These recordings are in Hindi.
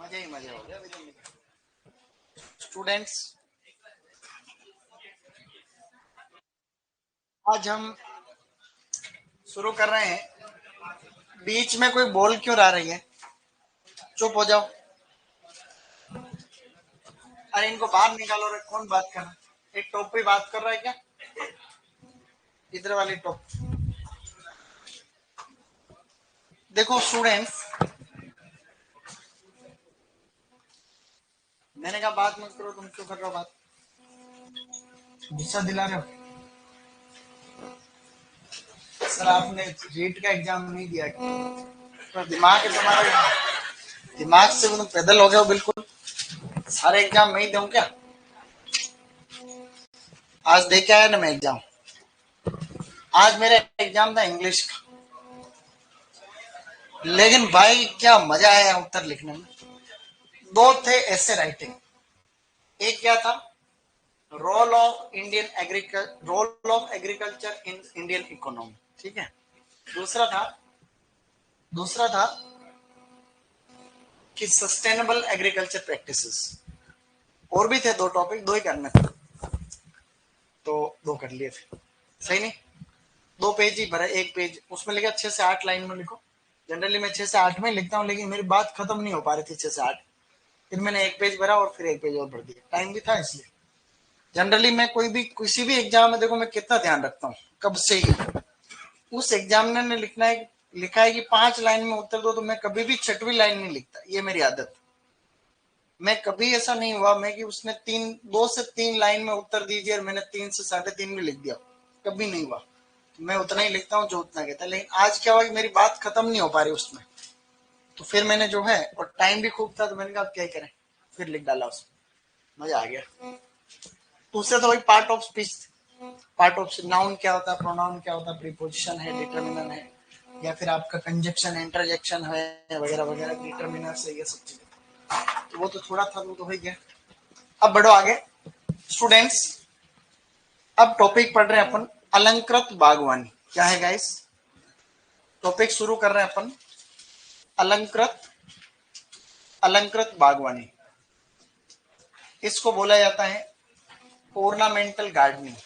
मजा ही मजा हो गया स्टूडेंट्स। आज हम शुरू कर रहे हैं। बीच में कोई बोल क्यों आ रही है? चुप हो जाओ। अरे इनको बाहर निकालो रे। कौन बात कर रहा है? एक टॉप पे बात कर रहा है क्या? इधर वाली टॉप। देखो स्टूडेंट्स, मैंने कहा बात मत करो, तुम क्यों कर रहे हो बात? गुस्सा दिला रहे हो? सर आपने रीट का एग्जाम नहीं दिया क्या? तो दिमाग है तुम्हारा, दिमाग से तुम पैदल हो गए हो बिल्कुल। सारे एग्जाम मैं ही दूं क्या? आज दे के आया ना मैं एग्जाम। आज मेरा एग्जाम था इंग्लिश का, लेकिन भाई क्या मजा आया उत्तर लिखने में। दो थे ऐसे राइटिंग। एक क्या था? Role of agriculture in Indian economy. ठीक है। दूसरा था दूसरा था कि सस्टेनेबल एग्रीकल्चर प्रैक्टिसेस। और भी थे दो टॉपिक, दो ही करने थे, तो दो कर लिए थे। सही नहीं? दो पेज ही भरा, एक पेज उसमें लिखा 6 से 8 लाइन में लिखो। जनरली मैं 6 से 8 में लिखता हूँ, लेकिन मेरी बात खत्म नहीं हो पा रही थी 6 से 8। फिर मैंने एक पेज भरा और फिर एक पेज और भर दिया, टाइम भी था इसलिए। जनरली मैं कोई भी किसी भी एग्जाम में, देखो मैं कितना ध्यान रखता हूँ कब से ही। उस एग्जामिनर ने लिखा है कि 5 लाइन में उत्तर दो, तो मैं कभी भी 6वीं लाइन नहीं लिखता। ये मेरी आदत। मैं कभी ऐसा नहीं हुआ मैं कि उसने 2 से 3 लाइन में उत्तर दीजिए और मैंने 3 से 3.5 में लिख दिया। कभी नहीं हुआ। मैं उतना ही लिखता हूँ जो उतना कहता है। लेकिन आज क्या हुआ कि मेरी बात खत्म नहीं हो पा रही उसमें, तो फिर मैंने जो है, और टाइम भी खूब था, तो मैंने कहा क्या ही करें, फिर लिख डाला उसमें। मजा आ गया। तो उससे तो वही part of speech. Part of noun क्या होता है, प्रोनाउन क्या होता है, प्रीपोजिशन है, डिटर्मिनर है, या फिर आपका कंजक्शन है, इंटरजेक्शन है, वगैरह वगैरह, डिटर्मिनर से ये सब चीजें। तो वो तो थोड़ा था, वो तो हो गया। अब बढ़ो आगे स्टूडेंट्स। अब टॉपिक पढ़ रहे हैं अपन, अलंकृत बागवानी। क्या है गाइस? टॉपिक शुरू कर रहे हैं अपन, अलंकृत अलंकृत बागवानी। इसको बोला जाता है ओर्नामेंटल गार्डनिंग।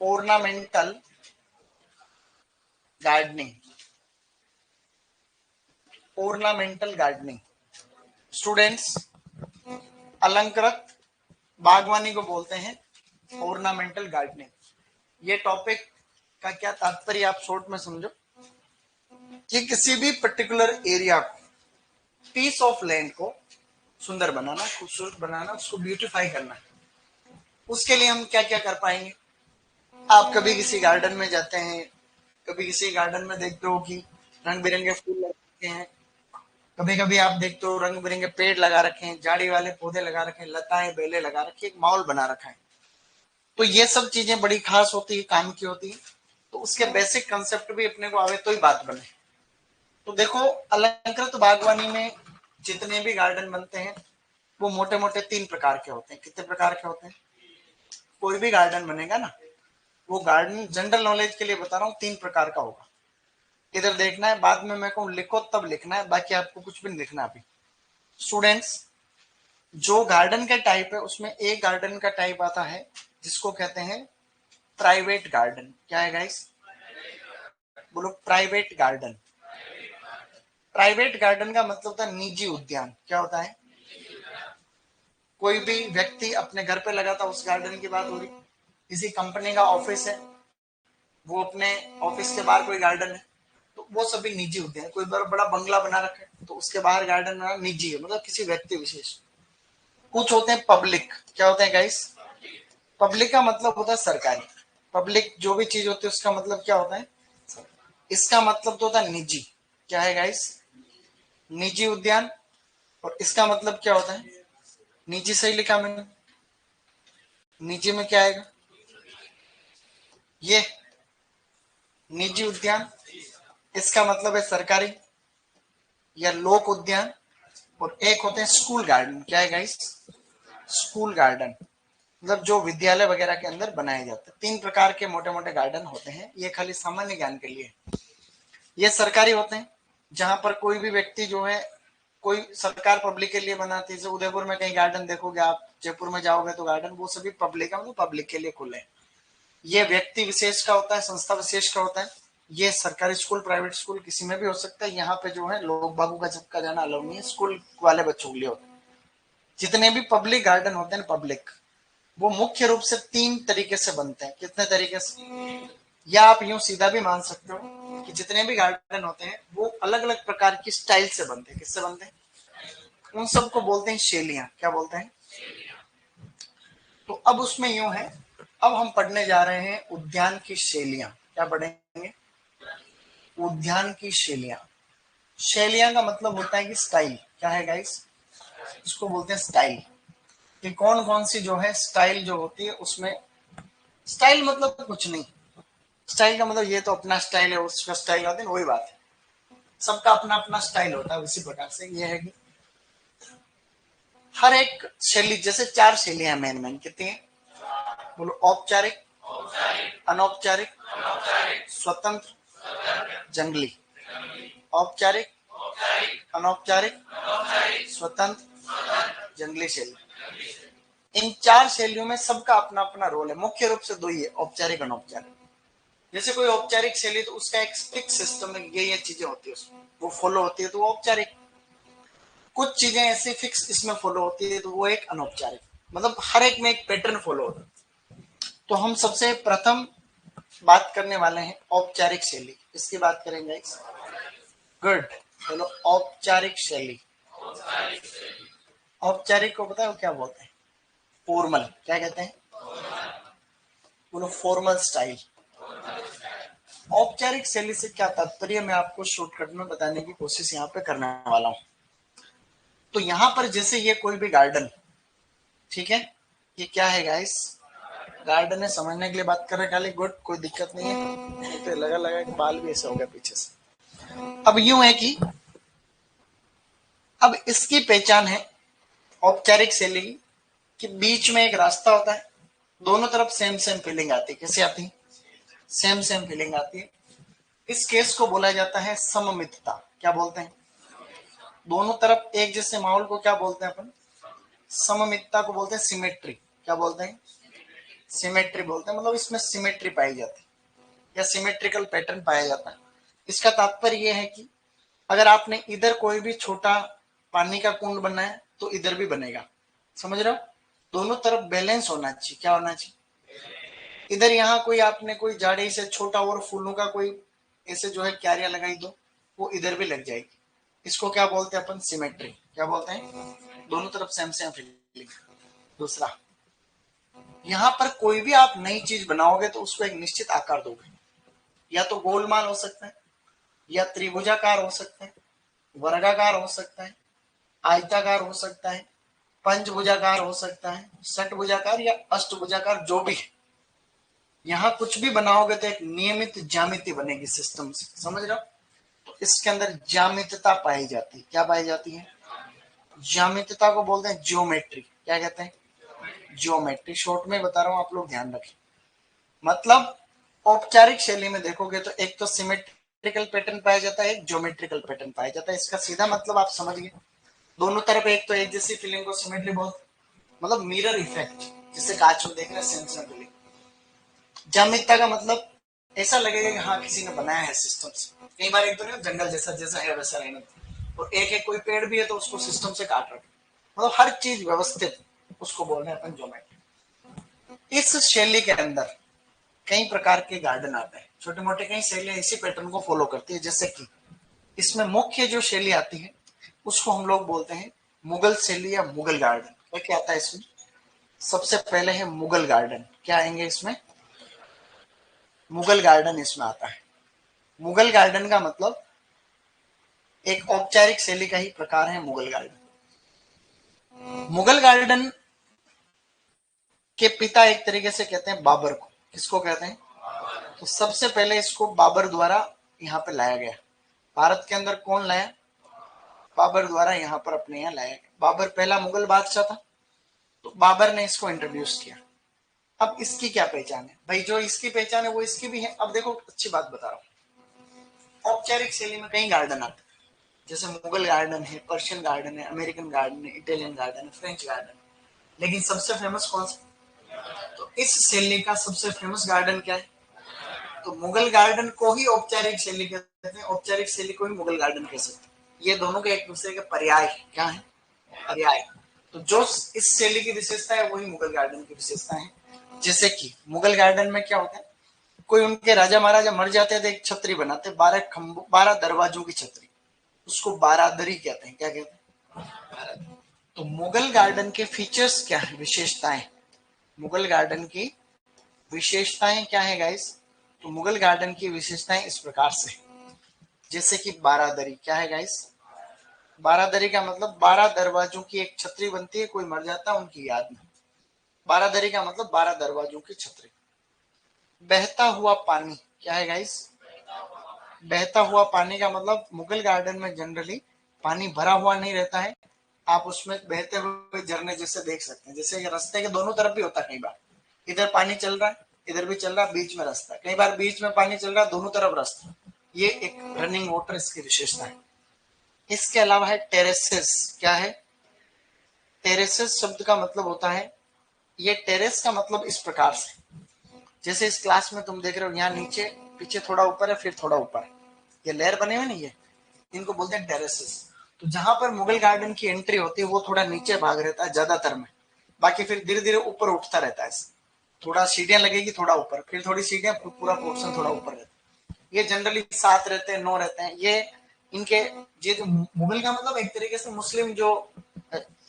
ओर्नामेंटल गार्डनिंग। ओर्नामेंटल गार्डनिंग। स्टूडेंट्स, अलंकृत बागवानी को बोलते हैं ओर्नामेंटल गार्डनिंग। ये टॉपिक का क्या तात्पर्य आप शॉर्ट में समझो कि किसी भी पर्टिकुलर एरिया को, पीस ऑफ लैंड को सुंदर बनाना, खूबसूरत बनाना, उसको ब्यूटीफाई करना। उसके लिए हम क्या क्या कर पाएंगे? आप कभी किसी गार्डन में जाते हैं, कभी किसी गार्डन में देखते हो कि रंग बिरंगे फूल लगे हैं, कभी कभी आप देखते हो रंग बिरंगे पेड़ लगा रखे हैं, झाड़ी वाले पौधे लगा रखे हैं, लताएं बेले लगा रखी है, एक माहौल बना रखा है। तो ये सब चीजें बड़ी खास होती है, काम की होती है। तो उसके बेसिक कंसेप्ट भी अपने को आवे तो ही बात बने। तो देखो, अलंकृत बागवानी में जितने भी गार्डन बनते हैं वो मोटे मोटे 3 प्रकार के होते हैं। कितने प्रकार के होते हैं? कोई भी गार्डन बनेगा ना, वो गार्डन जनरल नॉलेज के लिए बता रहा हूँ 3 प्रकार का होगा। इधर देखना है, बाद में मैं कहूँ लिखो तब लिखना है, बाकी आपको कुछ भी नहीं लिखना अभी। स्टूडेंट्स, जो गार्डन का टाइप है उसमें एक गार्डन का टाइप आता है जिसको कहते हैं प्राइवेट गार्डन। क्या है गाइस? बोलो प्राइवेट गार्डन। प्राइवेट गार्डन का मतलब होता है निजी उद्यान। क्या होता है? कोई भी व्यक्ति अपने घर पे लगाता, उस गार्डन की बात हो रही। किसी कंपनी का ऑफिस है, वो अपने ऑफिस के बाहर कोई गार्डन है, तो वो सभी निजी उद्यान। कोई बड़ा बंगला बना रखा है तो उसके बाहर गार्डन बना, निजी है, मतलब किसी व्यक्ति विशेष। कुछ होते हैं पब्लिक। क्या होते हैं गाइस? पब्लिक का मतलब होता है सरकारी। पब्लिक जो भी चीज होती है उसका मतलब क्या होता है? इसका मतलब तो होता है निजी। क्या है गाइस? निजी उद्यान। और इसका मतलब क्या होता है? निजी। सही लिखा मैंने? निजी में क्या आएगा? ये निजी उद्यान। इसका मतलब है सरकारी या लोक उद्यान। और एक होते हैं स्कूल गार्डन। क्या है गाइस? स्कूल गार्डन मतलब जो विद्यालय वगैरह के अंदर बनाए जाते हैं। 3 प्रकार के मोटे मोटे गार्डन होते हैं, ये खाली सामान्य ज्ञान के लिए। ये सरकारी होते हैं, जहां पर कोई भी व्यक्ति जो है कोई सरकार पब्लिक के लिए बनाती है, जैसे उदयपुर में कहीं गार्डन देखोगे आप, जयपुर में जाओगे तो गार्डन, वो सभी पब्लिक है, मतलब पब्लिक के लिए खुले हैं। ये व्यक्ति विशेष का होता है, संस्था विशेष का होता है। ये सरकारी स्कूल, प्राइवेट स्कूल किसी में भी हो सकता है। यहाँ पे जो है लोग बागों का झपका जाना अलाउ नहीं है, स्कूल वाले बच्चों के लिए होता है। जितने भी पब्लिक गार्डन होते हैं पब्लिक, वो मुख्य रूप से 3 तरीके से बनते हैं। कितने तरीके से, या आप यूं सीधा भी मान सकते हो कि जितने भी गार्डन होते हैं वो अलग अलग प्रकार की स्टाइल से बनते हैं। किससे बनते हैं? उन सबको बोलते हैं शैलियां। क्या बोलते हैं? तो अब उसमें यूं है, अब हम पढ़ने जा रहे हैं उद्यान की शैलियां। क्या पढ़ेंगे? उद्यान की शैलियां। शैलियां का मतलब होता है कि स्टाइल। क्या है गाइस? इसको बोलते हैं स्टाइल। कि कौन कौन सी जो है स्टाइल जो होती है उसमें, स्टाइल मतलब कुछ नहीं, स्टाइल का मतलब ये तो अपना स्टाइल है, उसका स्टाइल होता है, वही बात है। सबका अपना अपना स्टाइल होता है। उसी प्रकार से ये है कि हर एक शैली, जैसे 4 शैलियां मेन मेन कितनी है बोलो? औपचारिक, अनौपचारिक, स्वतंत्र, जंगली। औपचारिक, अनौपचारिक, स्वतंत्र, जंगली शैली। इन 4 शैलियों में सबका अपना अपना रोल है। मुख्य रूप से 2 ही है, औपचारिक, अनौपचारिक। जैसे कोई औपचारिक शैली तो उसका एक फिक्स सिस्टम है, ये चीजें होती है उसमें, वो फॉलो होती है तो वो औपचारिक। कुछ चीजें ऐसी फिक्स इसमें फॉलो होती है तो वो एक अनौपचारिक। मतलब हर एक में एक पैटर्न फॉलो होता है। तो हम सबसे प्रथम बात करने वाले हैं औपचारिक शैली। इसकी बात करेंगे। गुड। चलो, औपचारिक शैली। औपचारिक को पता है वो क्या बोलते हैं? फॉर्मल। क्या कहते हैं? बोलो, फॉर्मल स्टाइल। औपचारिक शैली से क्या तात्पर्य, मैं आपको शॉर्टकट में बताने की कोशिश यहाँ पे करने वाला हूँ। तो यहाँ पर जैसे ये कोई भी गार्डन, ठीक है, ये क्या है गाइस? गार्डन है, समझने के लिए बात कर रहे हैं। गुड, कोई दिक्कत नहीं है। तो लगा लगा कि बाल भी ऐसे हो गया पीछे से। अब यूं है कि अब इसकी पहचान है औपचारिक शैली कि बीच में एक रास्ता होता है, दोनों तरफ सेम सेम फीलिंग आती है। कैसे आती है? सेम सेम फीलिंग आती है। इस केस को बोला जाता है सममितता। क्या बोलते हैं? दोनों तरफ एक जैसे माहौल को क्या बोलते हैं अपन? सममितता को बोलते हैं सिमेट्री। क्या बोलते हैं? सिमेट्री बोलते हैं। मतलब इसमें सिमेट्री पाई जाती है या सिमेट्रिकल पैटर्न पाया जाता है। इसका तात्पर्य यह है कि अगर आपने इधर कोई भी छोटा पानी का कुंड बनाया है तो इधर भी बनेगा। समझ रहे हो? दोनों तरफ बैलेंस होना चाहिए। क्या होना चाहिए? इधर यहाँ कोई आपने कोई झाड़ी से छोटा और फूलों का कोई ऐसे जो है क्यारियां लगाई दो, वो इधर भी लग जाएगी। इसको क्या बोलते हैं अपन? सिमेट्री। क्या बोलते हैं? दोनों तरफ सेम सेम फीलिंग। दूसरा, यहाँ पर कोई भी आप नई चीज बनाओगे तो उसको एक निश्चित आकार दोगे। या तो गोलमाल हो सकता है, या त्रिभुजाकार हो सकता है, वर्गाकार हो सकता है, आयताकार हो सकता है, पंचभुजाकार हो सकता है, षटभुजाकार या अष्टभुजाकार, जो भी है। यहाँ कुछ भी बनाओगे तो एक नियमित ज्यामिति बनेगी सिस्टम से। समझ रहे हो? तो इसके अंदर ज्यामितता पाई जाती है। क्या पाई जाती है? ज्यामितता को बोलते हैं ज्योमेट्री। क्या कहते हैं? ज्योमेट्री। शॉर्ट में बता रहा हूं, आप लोग ध्यान रखें। मतलब औपचारिक शैली में देखोगे तो एक तो सिमेट्रिकल पैटर्न पाया जाता है, एक ज्योमेट्रिकल पैटर्न पाया जाता है। इसका सीधा मतलब आप समझ गए। दोनों तरफ एक तो एक जैसी फीलिंग को सिमेट्री बोलते, मतलब मिरर इफेक्ट, जिसे कांच में देख रहे हैं, सेम सेम फीलिंग। ज्यामिति का मतलब ऐसा लगेगा कि हाँ किसी ने बनाया है सिस्टम से। कई बार एक तो नहीं, जंगल जैसा जैसा है वैसा रहना, और एक एक कोई पेड़ भी है तो उसको सिस्टम से काट रखे, मतलब हर चीज व्यवस्थित, उसको बोल रहे हैं अपन ज्योमेट्री। इस शैली के अंदर कई प्रकार के गार्डन आते हैं। छोटे मोटे कई शैलियां इसी पैटर्न को फॉलो करती है। जैसे कि इसमें मुख्य जो शैली आती है उसको हम लोग बोलते हैं मुगल शैली या मुगल गार्डन। क्या आता है इसमें? सबसे पहले है मुगल गार्डन। क्या आएंगे इसमें? मुगल गार्डन इसमें आता है। मुगल गार्डन का मतलब एक औपचारिक शैली का ही प्रकार है मुगल गार्डन। मुगल गार्डन के पिता एक तरीके से कहते हैं बाबर को। किसको कहते हैं? तो सबसे पहले इसको बाबर द्वारा यहाँ पे लाया गया। भारत के अंदर कौन लाया? बाबर द्वारा यहाँ पर अपने यहाँ लाया गया। बाबर पहला मुगल बादशाह था, तो बाबर ने इसको इंट्रोड्यूस किया। अब इसकी क्या पहचान है भाई? जो इसकी पहचान है वो इसकी भी है। अब देखो, अच्छी बात बता रहा हूँ। औपचारिक शैली में कई गार्डन आते हैं, जैसे मुगल गार्डन है, पर्शियन गार्डन है, अमेरिकन गार्डन है, इटालियन गार्डन है, फ्रेंच गार्डन। लेकिन सबसे फेमस कौन सा? तो इस शैली का सबसे फेमस गार्डन क्या है? तो मुगल गार्डन को ही औपचारिक शैली कहते हैं, औपचारिक शैली को ही मुगल गार्डन कह सकते हैं। ये दोनों के एक दूसरे के पर्याय क्या है? पर्याय। तो जो इस शैली की विशेषता है वही मुगल गार्डन की विशेषता है। जैसे कि मुगल गार्डन में क्या होता है, कोई उनके राजा महाराजा मर जाते हैं तो एक छतरी बनाते, 12 खंभों 12 दरवाजों की छतरी, उसको बारादरी कहते हैं। क्या कहते हैं? तो मुगल गार्डन के फीचर्स क्या है, विशेषताएं? मुगल गार्डन की विशेषताएं क्या है गाइस? तो मुगल गार्डन की विशेषताएं इस प्रकार से, जैसे कि बारादरी। क्या है गाइस? बारादरी का मतलब 12 दरवाजों की एक छतरी बनती है, कोई मर जाता है उनकी याद में। बारादरी का मतलब 12 दरवाजों की छतरी। बहता हुआ पानी। क्या है गाइस? बहता हुआ पानी का मतलब मुगल गार्डन में जनरली पानी भरा हुआ नहीं रहता है, आप उसमें बहते हुए झरने जैसे देख सकते हैं। जैसे रास्ते के दोनों तरफ भी होता है, कई बार इधर पानी चल रहा है, इधर भी चल रहा है, बीच में रास्ता, कई बार बीच में पानी चल रहा है, दोनों तरफ रास्ता। ये एक रनिंग वाटर इसकी विशेषता है। इसके अलावा है टेरेसेस। क्या है? टेरेसेस शब्द का मतलब होता है, ये टेरेस का मतलब इस प्रकार से, जैसे इस क्लास में तुम देख रहे हो, यहाँ नीचे पीछे थोड़ा ऊपर है, फिर थोड़ा ऊपर है, ये लेयर बने हुए नहीं है, इनको बोलते हैं टेरेसेस। तो जहां पर मुगल गार्डन की एंट्री होती है वो थोड़ा नीचे भाग रहता है ज्यादातर में, बाकी फिर धीरे धीरे ऊपर उठता रहता है। थोड़ा सीढ़ियां लगेगी, थोड़ा ऊपर, फिर थोड़ी सीढ़ियां, पूरा पोर्शन थोड़ा ऊपर रहता है। ये जनरली 7 रहते हैं, 9 रहते हैं। ये इनके, ये जो मुगल का मतलब एक तरीके से मुस्लिम जो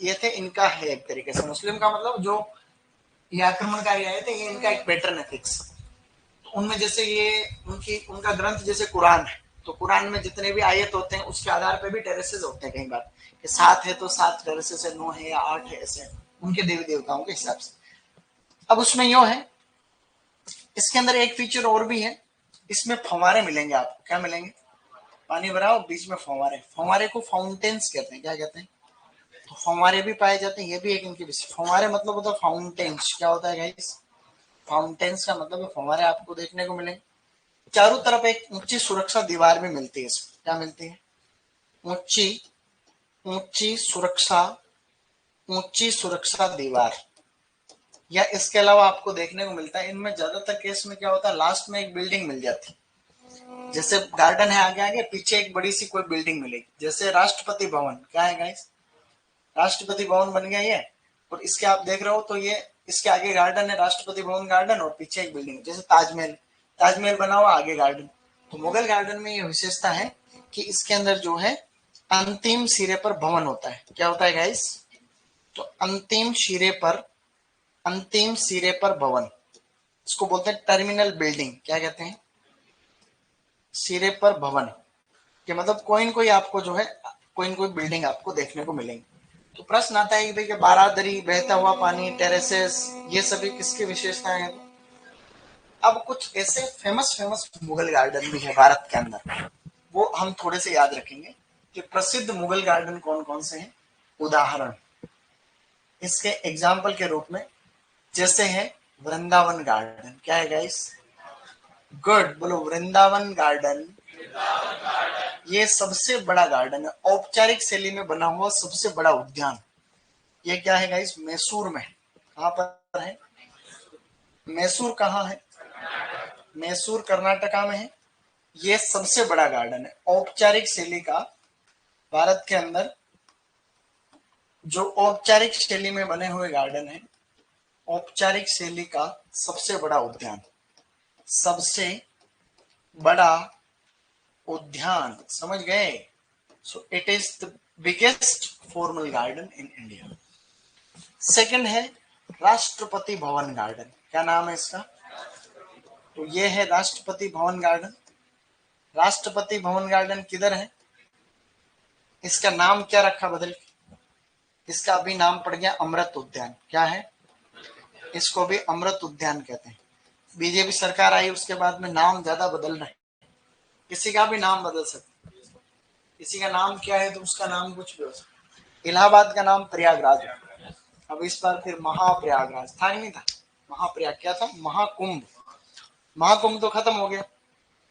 ये थे, इनका है एक तरीके से, मुस्लिम का मतलब जो ये आक्रमणकारी आए थे, ये इनका एक पैटर्न है फिक्स। तो उनमें जैसे ये उनका ग्रंथ जैसे कुरान है, तो कुरान में जितने भी आयत होते हैं उसके आधार पे भी टेरेसेस होते हैं। कई बार कि 7 है तो 7 टेरेसेस है, 9 है या 8 है, ऐसे उनके देवी देवताओं के हिसाब से। अब उसमें यो है, इसके अंदर एक फीचर और भी है, इसमें फव्वारे मिलेंगे आपको। क्या मिलेंगे? पानी भरा हो, बीच में फव्वारे। फव्वारे को फाउंटेन्स कहते हैं। क्या कहते हैं? तो फव्वारे भी पाए जाते हैं, ये भी एक इनकी विशेष। फव्वारे मतलब होता है फाउंटेन्स। क्या होता है गाइस? फाउंटेन्स का मतलब है फव्वारे आपको देखने को मिलेंगे। चारों तरफ एक ऊंची सुरक्षा दीवार भी मिलती है इसमें। क्या मिलती है? ऊंची ऊंची सुरक्षा ऊंची सुरक्षा दीवार। या इसके अलावा आपको देखने को मिलता है इनमें ज्यादातर केस में क्या होता है, लास्ट में एक बिल्डिंग मिल जाती है। जैसे गार्डन है, आगे आगे पीछे एक बड़ी सी कोई बिल्डिंग मिलेगी, जैसे राष्ट्रपति भवन। क्या है गाइस? राष्ट्रपति भवन बन गया ये, और इसके आप देख रहे हो तो ये इसके आगे गार्डन है, राष्ट्रपति भवन गार्डन, और पीछे एक बिल्डिंग, जैसे ताजमहल। ताजमहल बना हुआ, आगे गार्डन। तो मुगल गार्डन में ये विशेषता है कि इसके अंदर जो है अंतिम सिरे पर भवन होता है। क्या होता है गाइस? तो अंतिम सिरे पर भवन, इसको बोलते हैं टर्मिनल बिल्डिंग। क्या कहते हैं? सिरे पर भवन के मतलब कोई न कोई आपको जो है, कोई न कोई बिल्डिंग आपको देखने को मिलेंगी। तो प्रश्न आता है कि भाई बारादरी, बहता हुआ पानी, टेरेसेस, ये सभी किसकी विशेषताएं हैं? अब कुछ ऐसे फेमस फेमस मुगल गार्डन भी है भारत के अंदर, वो हम थोड़े से याद रखेंगे कि प्रसिद्ध मुगल गार्डन कौन कौन से हैं। उदाहरण इसके एग्जाम्पल के रूप में जैसे है वृंदावन गार्डन। क्या है गाइस? गुड, बोलो वृंदावन गार्डन। ये सबसे बड़ा गार्डन है, औपचारिक शैली में बना हुआ सबसे बड़ा उद्यान। ये क्या है गाइस? मैसूर में। कहां पर है? मैसूर कहाँ है? मैसूर कर्नाटका में है। ये सबसे बड़ा गार्डन है औपचारिक शैली का, भारत के अंदर जो औपचारिक शैली में बने हुए गार्डन है, औपचारिक शैली का सबसे बड़ा उद्यान, सबसे बड़ा उद्यान, समझ गए? So it is the biggest formal garden in India. Second है राष्ट्रपति भवन गार्डन। क्या नाम है इसका? तो ये है राष्ट्रपति भवन गार्डन। राष्ट्रपति भवन गार्डन किधर है? इसका नाम क्या रखा बदल के? इसका अभी नाम पड़ गया अमृत उद्यान। क्या है? इसको भी अमृत उद्यान कहते हैं। बीजेपी सरकार आई उसके बाद में नाम ज्यादा बदल रहे हैं, किसी का भी नाम बदल सकते, किसी का नाम क्या है तो उसका नाम कुछ भी हो सकता। इलाहाबाद का नाम प्रयागराज है, अब इस बार फिर महाप्रयागराज था, नहीं था महाप्रयाग, क्या था? महाकुंभ। महाकुंभ तो खत्म हो गया,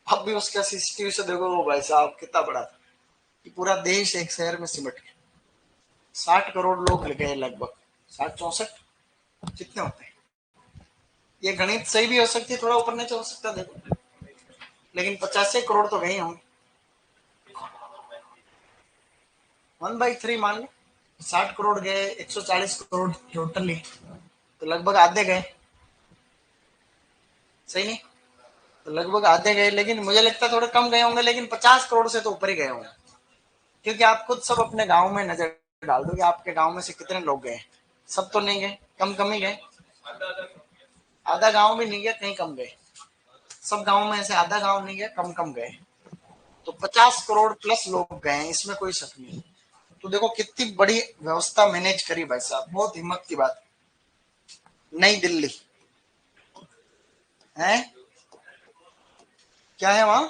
अब भी उसका सीसीटीवी से देखो वो भाई साहब कितना बड़ा था। कि पूरा देश एक शहर में सिमट गया। 60 करोड़ लोग गए लगभग, 60-64 कितने होते हैं? ये गणित सही भी हो सकती है, थोड़ा ऊपर नीचे हो सकता है देखो, लेकिन 85 करोड़ तो गए होंगे। 1/3 मान लो, 60 करोड़ गए, 140 करोड़ टोटली, तो लगभग आधे गए, सही नहीं? तो लगभग आधे गए, लेकिन मुझे लगता है थोड़े कम गए होंगे, लेकिन 50 करोड़ से तो ऊपर ही गए होंगे। क्योंकि आप खुद सब अपने गांव में नजर डाल दो कि आपके गांव में से कितने लोग गए। सब तो नहीं गए, कम कम ही गए, आधा गांव भी नहीं गया, कहीं कम गए। सब गांव में से आधा गांव नहीं गया, कम कम गए। तो 50 करोड़ प्लस लोग गए, इसमें कोई शक नहीं। तो देखो कितनी बड़ी व्यवस्था मैनेज करी भाई साहब, बहुत हिम्मत की बात। नई दिल्ली है, क्या है वहां?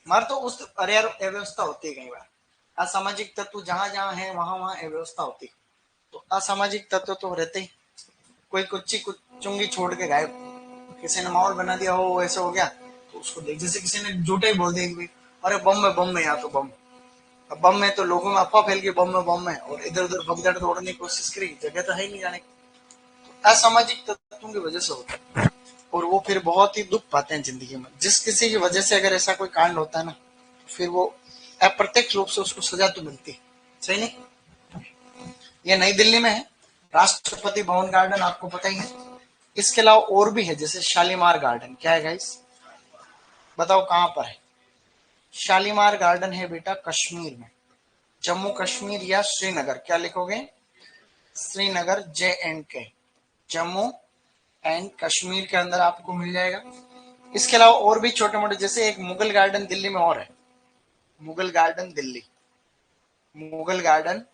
मार तो उस, अरे यार अव्यवस्था होती है कई बार, असामाजिक तत्व जहां जहां है वहां वहां अव्यवस्था होती है। तो असामाजिक तत्व तो रहते ही, कोई कुछ चुंगी छोड़ के गायब, किसी ने माहौल बना दिया हो, ऐसा हो गया तो उसको देख, जैसे किसी ने झूठे ही बोल दिया कि अरे बम में यहाँ तो बम। अब बम में तो लोगों में अफवाह फैल गई, बम में, और इधर उधर भगदड़ दौड़ने की कोशिश करी, जगह तो है नहीं जाने की। तो असामाजिक तत्वों की वजह से होता है, और वो फिर बहुत ही दुख पाते हैं जिंदगी में। जिस किसी की वजह से अगर ऐसा कोई कांड होता है ना, फिर वो अप्रत्यक्ष रूप से उसको सजा तो मिलती है, सही नहीं? ये नई दिल्ली में है, राष्ट्रपति भवन गार्डन आपको पता ही है। इसके अलावा और भी है, जैसे शालीमार गार्डन, क्या है गाइस, बताओ कहां पर है? शालीमार गार्डन है बेटा कश्मीर में, जम्मू कश्मीर या श्रीनगर, क्या लिखोगे? श्रीनगर, JNK, जम्मू एंड कश्मीर के अंदर आपको मिल जाएगा। इसके अलावा और भी छोटे मोटे, जैसे एक मुगल गार्डन दिल्ली में और है, मुगल गार्डन दिल्ली, मुगल गार्डन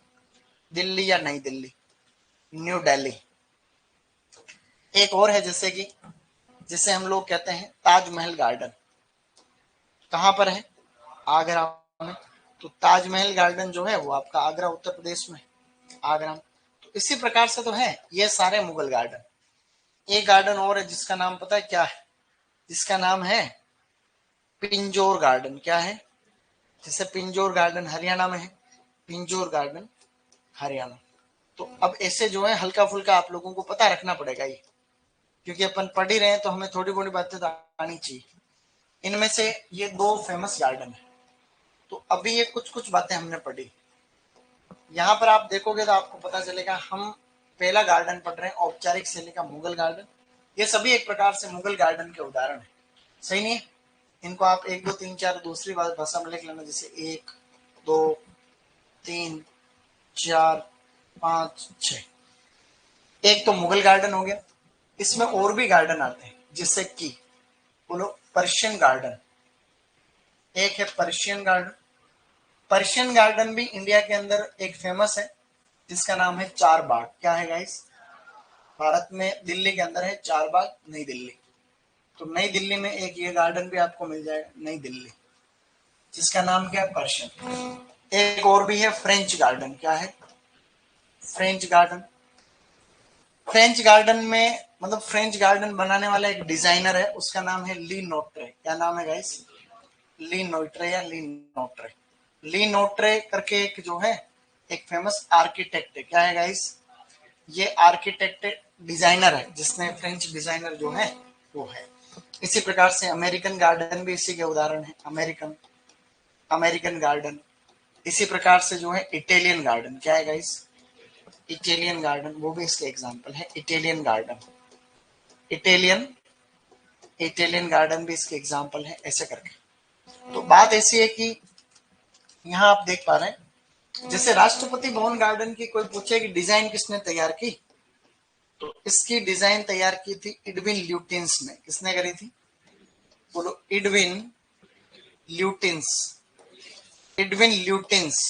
दिल्ली या नई दिल्ली, न्यू दिल्ली। एक और है जैसे कि, जिसे हम लोग कहते हैं ताजमहल गार्डन, कहां पर है? आगरा में। तो ताजमहल गार्डन जो है वो आपका आगरा, उत्तर प्रदेश में, आगरा में। तो इसी प्रकार से तो है ये सारे मुगल गार्डन। एक गार्डन और है जिसका नाम पता है क्या है? जिसका नाम है पिंजौर गार्डन, क्या है? जैसे पिंजौर गार्डन हरियाणा में है, पिंजौर गार्डन हरियाणा। तो अब ऐसे जो है हल्का फुल्का आप लोगों को पता रखना पड़ेगा ये, क्योंकि अपन पढ़ ही रहे हैं तो हमें थोड़ी मोड़ी बातें तो आनी चाहिए। इनमें से ये दो फेमस गार्डन है। तो अभी ये कुछ कुछ बातें हमने पढ़ी, यहाँ पर आप देखोगे तो आपको पता चलेगा हम पहला गार्डन पढ़ रहे हैं औपचारिक शैली का मुगल गार्डन। ये सभी एक प्रकार से मुगल गार्डन के उदाहरण है, सही नहीं है? इनको आप 1 2 3 4 दूसरी भाषा में लिख लेना, जैसे 1 2 3 4 5 6। एक तो मुगल गार्डन हो गया, इसमें और भी गार्डन आते हैं, जिससे कि बोलो पर्शियन गार्डन, एक है पर्शियन गार्डन। पर्शियन गार्डन भी इंडिया के अंदर एक फेमस है, जिसका नाम है चार बाग, क्या है गाइस? भारत में दिल्ली के अंदर है चार बाग, नई दिल्ली। तो नई दिल्ली में एक ये गार्डन भी आपको मिल जाएगा, नई दिल्ली, जिसका नाम क्या है? पर्शियन। एक और भी है फ्रेंच गार्डन, क्या है? French garden. फ्रेंच गार्डन में मतलब फ्रेंच गार्डन बनाने वाला एक डिजाइनर है, उसका नाम है ली नोट्रे। क्या नाम है गाइस? ली नोट्रे या ली नोट्रे। ली नोट्रे करके एक जो है एक फेमस आर्किटेक्ट है, क्या है गाइस? ये आर्किटेक्ट डिजाइनर है, जिसने फ्रेंच डिजाइनर जो है वो है। इसी प्रकार से अमेरिकन गार्डन भी इसी के उदाहरण है, अमेरिकन, अमेरिकन गार्डन। इसी प्रकार से जो है इटालियन गार्डन, क्या है गाइस? इटालियन गार्डन, वो भी इसके एग्जांपल है, Italian garden, Italian, Italian garden भी इसके एग्जांपल है, ऐसे करके। तो बात ऐसी है कि यहाँ आप देख पा रहे हैं, जैसे राष्ट्रपति भवन गार्डन की कोई पूछे कि डिजाइन किसने तैयार की, तो इसकी डिजाइन तैयार की थी इडविन ल्यूटिन्स ने। किसने करी थी? बोलो, इडविन ल्यूटिन्स, इडविन ल्यूटिन्स।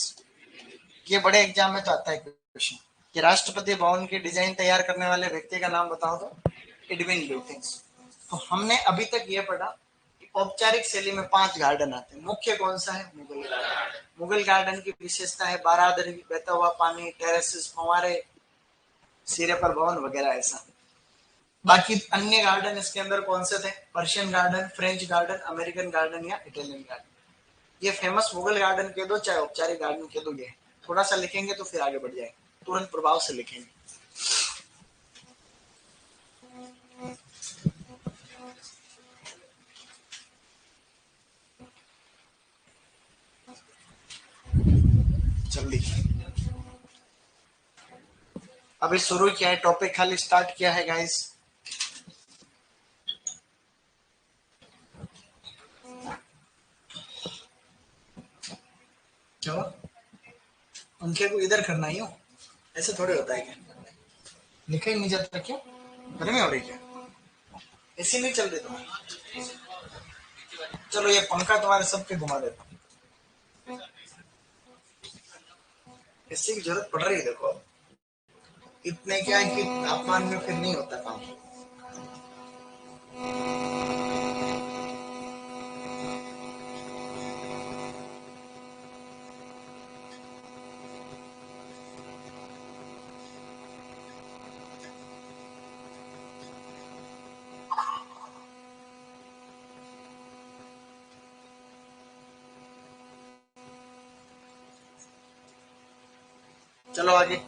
ये बड़े एग्जाम में तो आता है क्वेश्चन कि राष्ट्रपति भवन की डिजाइन तैयार करने वाले व्यक्ति का नाम बताओ, तो इडविन ल्यूटिन्स। तो हमने अभी तक ये पढ़ा कि औपचारिक शैली में 5 गार्डन आते हैं। मुख्य कौन सा है? मुगल गार्डन। मुगल गार्डन की विशेषता है बारादरी, बहता हुआ पानी, टेरेसेस, फंवारे, सिरे पर भवन वगैरह, ऐसा। बाकी अन्य गार्डन इसके अंदर कौन से थे? Persian garden, French garden, American garden या इटालियन गार्डन। ये फेमस मुगल गार्डन कह दो चाहे औपचारिक गार्डन कह दो, ये थोड़ा सा लिखेंगे तो फिर आगे बढ़ जाएंगे, तुरंत प्रभाव से लिखेंगे। जल्दी अभी शुरू किया है, टॉपिक खाली स्टार्ट किया है गाइस। चलो पंखे को इधर करना ही हो, ऐसे थोड़े होता है क्या? लिखा ही नहीं जाता क्यों? गर्मी हो रही क्या? ऐसी नहीं चल रही तुम्हारी? चलो ये पंखा तुम्हारे सबके घुमा देता हूँ। एसी की जरूरत पड़ रही है देखो, इतने क्या है कि तापमान में फिर नहीं होता काम। चलो आगे,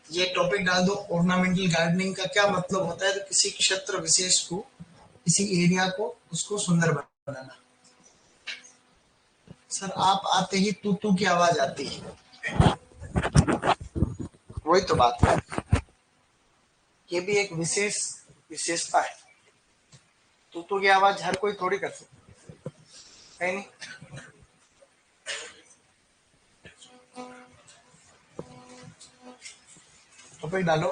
ये टॉपिक डाल दो, ऑर्नामेंटल गार्डनिंग का क्या मतलब होता है? तो किसी क्षेत्र विशेष को, किसी एरिया को, उसको सुंदर बनाना। सर आप आते ही तू तू की आवाज आती है, वही तो बात है, ये भी एक विशेषता है। तू तू की आवाज हर कोई थोड़ी कर सकता है नहीं। टॉपिक डालो,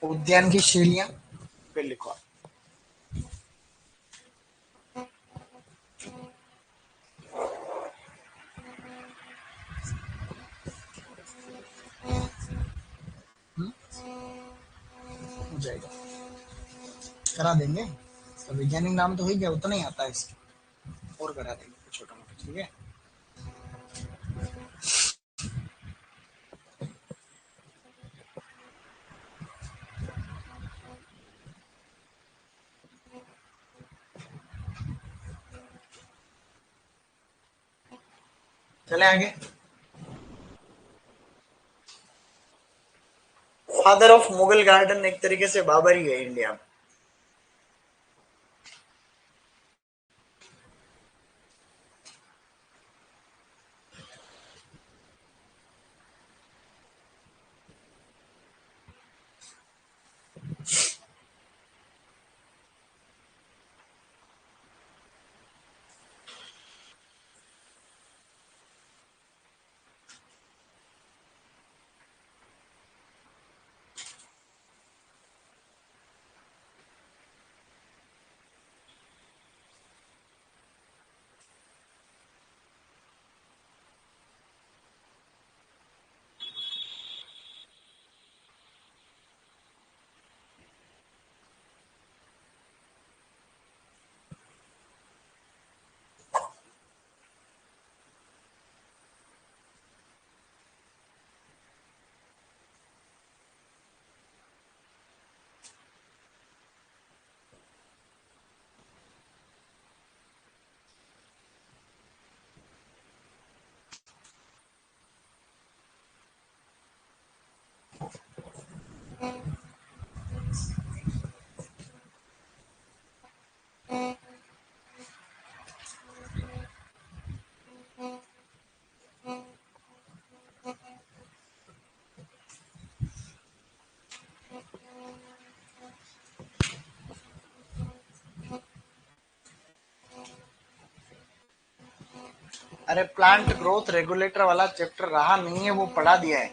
उद्यान की शैलियां, फिर लिखो। हो जाएगा, करा देंगे। तो वैज्ञानिक नाम तो हो गया, उतना ही आता है इसके, और करा देंगे छोटा मोटा, ठीक है। चले आगे। फादर ऑफ मुगल गार्डन एक तरीके से बाबर ही है इंडिया में। अरे प्लांट ग्रोथ रेगुलेटर वाला चैप्टर रहा नहीं है, वो पढ़ा दिया है।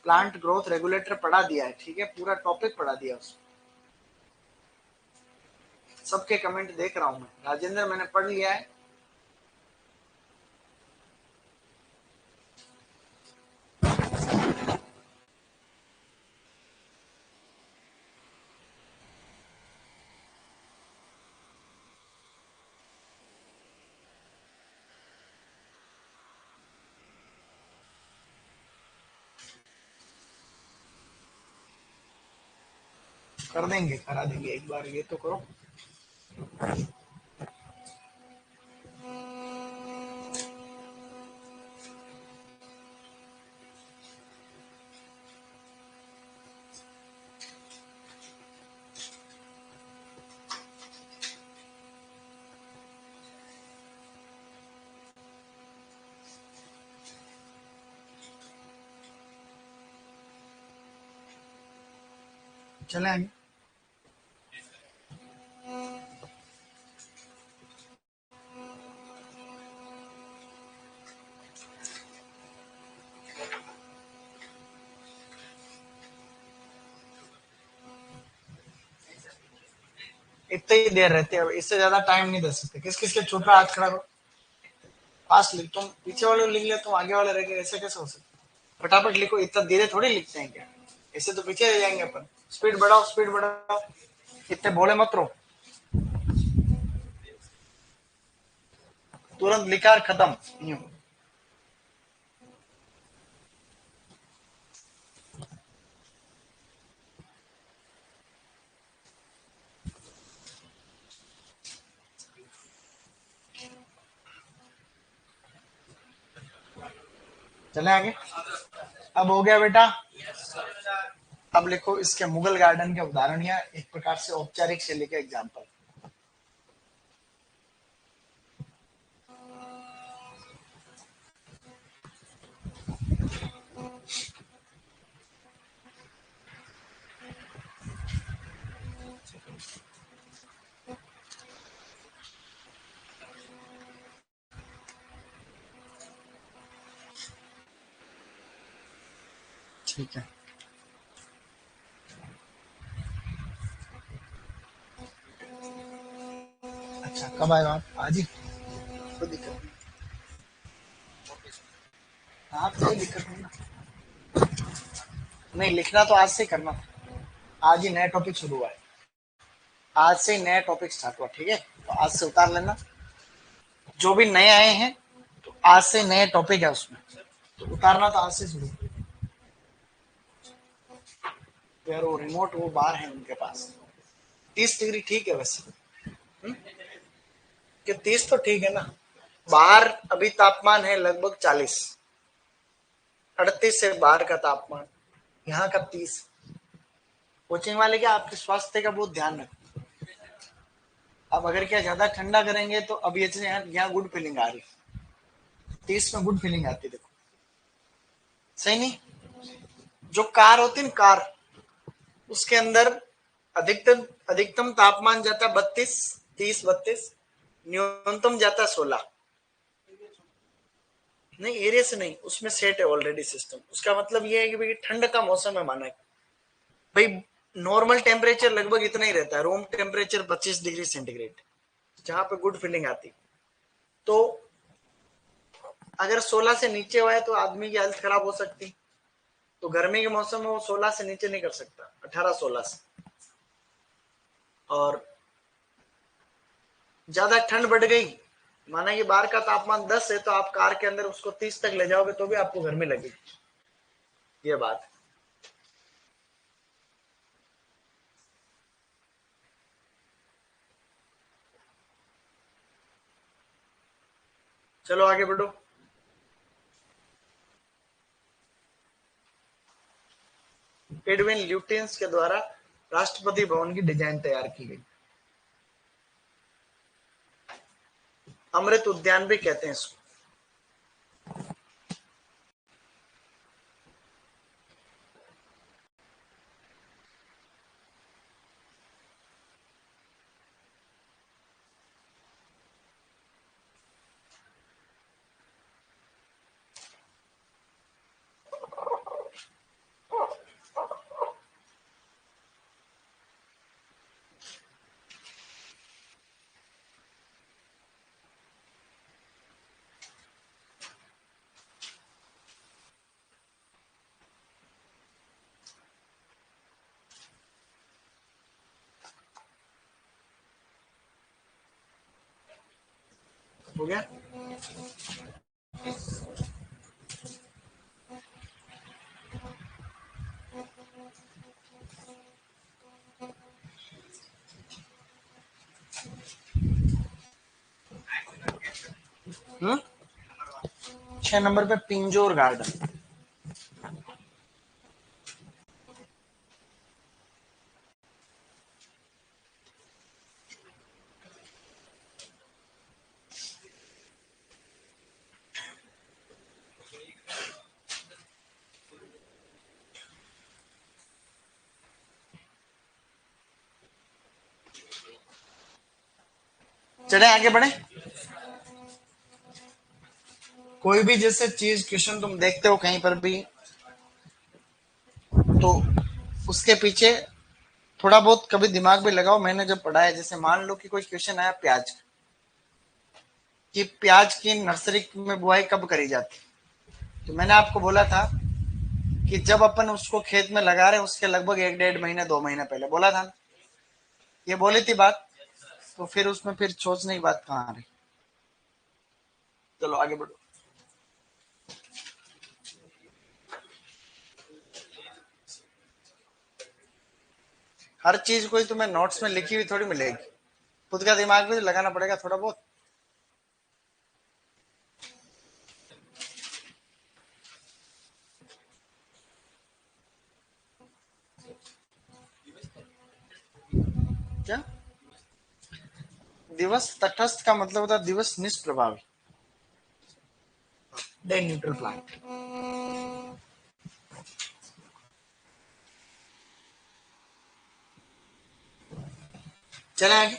प्लांट ग्रोथ रेगुलेटर पढ़ा दिया है, ठीक है, पूरा टॉपिक पढ़ा दिया उसमें। सबके कमेंट देख रहा हूं मैं। राजेंद्र मैंने पढ़ लिया है। कर देंगे, करा देंगे, एक बार ये तो करो। चले आगे। इतनी ही देर रहती है, अब इससे ज्यादा टाइम नहीं दे सकते। किस किस के छूट रहा, हाथ खड़ा करो। पास लिख, तुम पीछे वाले लिख लिया, तुम आगे वाले रह गए, ऐसे कैसे हो सकता? फटाफट लिखो, इतना धीरे थोड़ी लिखते हैं क्या, ऐसे तो पीछे रह जाएंगे अपन। स्पीड बढ़ाओ, स्पीड बढ़ाओ, इतने बोले मत रहो। तुरंत लिखा और खत्म। यूं। चले आगे। अब हो गया बेटा। अब लिखो इसके मुगल गार्डन के उदाहरण या एक प्रकार से औपचारिक शैली के एग्जाम्पल। ठीक है। अच्छा, कब आए आप? आज ही? कोई दिक्कत नहीं। आप कोई दिक्कत नहीं ना। नहीं, लिखना तो आज से करना। आज ही नया टॉपिक शुरू हुआ है। आज से ही नया टॉपिक स्टार्ट हुआ, ठीक है? तो आज से उतार लेना। जो भी नए आए हैं, तो आज से नया टॉपिक है उसमें, तो उतारना तो आज से शुरू। तो यार वो रिमोट वो बाहर है उनके पास। 30 डिग्री ठीक है वैसे। हुँ? कि 30 तो ठीक है ना। बाहर अभी तापमान है लगभग 40, 38 से बाहर का तापमान, यहाँ का 30। कोचिंग वाले क्या आपके स्वास्थ्य का बहुत ध्यान रखते। अब अगर क्या ज्यादा ठंडा करेंगे तो अब ये यहाँ गुड फीलिंग आ रही। 30 में गुड फीलिंग आती है, देखो। सही नहीं? जो कार होती है ना, कार, उसके अंदर अधिकतम अधिकतम तापमान जाता है 32, 30, 32। न्यूनतम जाता है 16। नहीं, एरिया से नहीं, उसमें सेट है ऑलरेडी सिस्टम। उसका मतलब ये है कि भाई ठंड का मौसम है, माना है भाई। नॉर्मल टेम्परेचर लगभग इतना ही रहता है, रूम टेम्परेचर 25 डिग्री सेंटीग्रेड, जहां पे गुड फीलिंग आती। तो अगर 16 से नीचे हुआ है तो आदमी की हेल्थ खराब हो सकती। तो गर्मी के मौसम में वो 16 से नीचे नहीं कर सकता, 18, 16 से। और ज्यादा ठंड बढ़ गई, माना कि बाहर का तापमान 10 है, तो आप कार के अंदर उसको 30 तक ले जाओगे तो भी आपको गर्मी लगेगी। ये बात। चलो आगे बढ़ो। एडविन ल्यूटियंस के द्वारा राष्ट्रपति भवन की डिजाइन तैयार की गई। अमृत उद्यान भी कहते हैं इसको। हो गया। हम्म। 6 नंबर पे पिंजोर गार्डन। चले आगे बढ़े। कोई भी जैसे चीज क्वेश्चन तुम देखते हो कहीं पर भी, तो उसके पीछे थोड़ा बहुत कभी दिमाग भी लगाओ। मैंने जब पढ़ा है, जैसे मान लो कि कोई क्वेश्चन आया प्याज कि प्याज की नर्सरी में बुआई कब करी जाती, तो मैंने आपको बोला था कि जब अपन उसको खेत में लगा रहे हैं उसके लगभग 1 1.5 महीने 2 महीने पहले बोला था ना? ये बोली थी बात, तो फिर उसमें फिर सोचने की बात कहाँ आ रही। चलो आगे बढ़ो। हर चीज कोई तुम्हें नोट्स में लिखी हुई थोड़ी मिलेगी, खुद का दिमाग भी लगाना पड़ेगा थोड़ा बहुत। क्या दिवस तटस्थ का मतलब होता है दिवस निष्प्रभावी, डे न्यूट्रल प्लांट। चले आगे।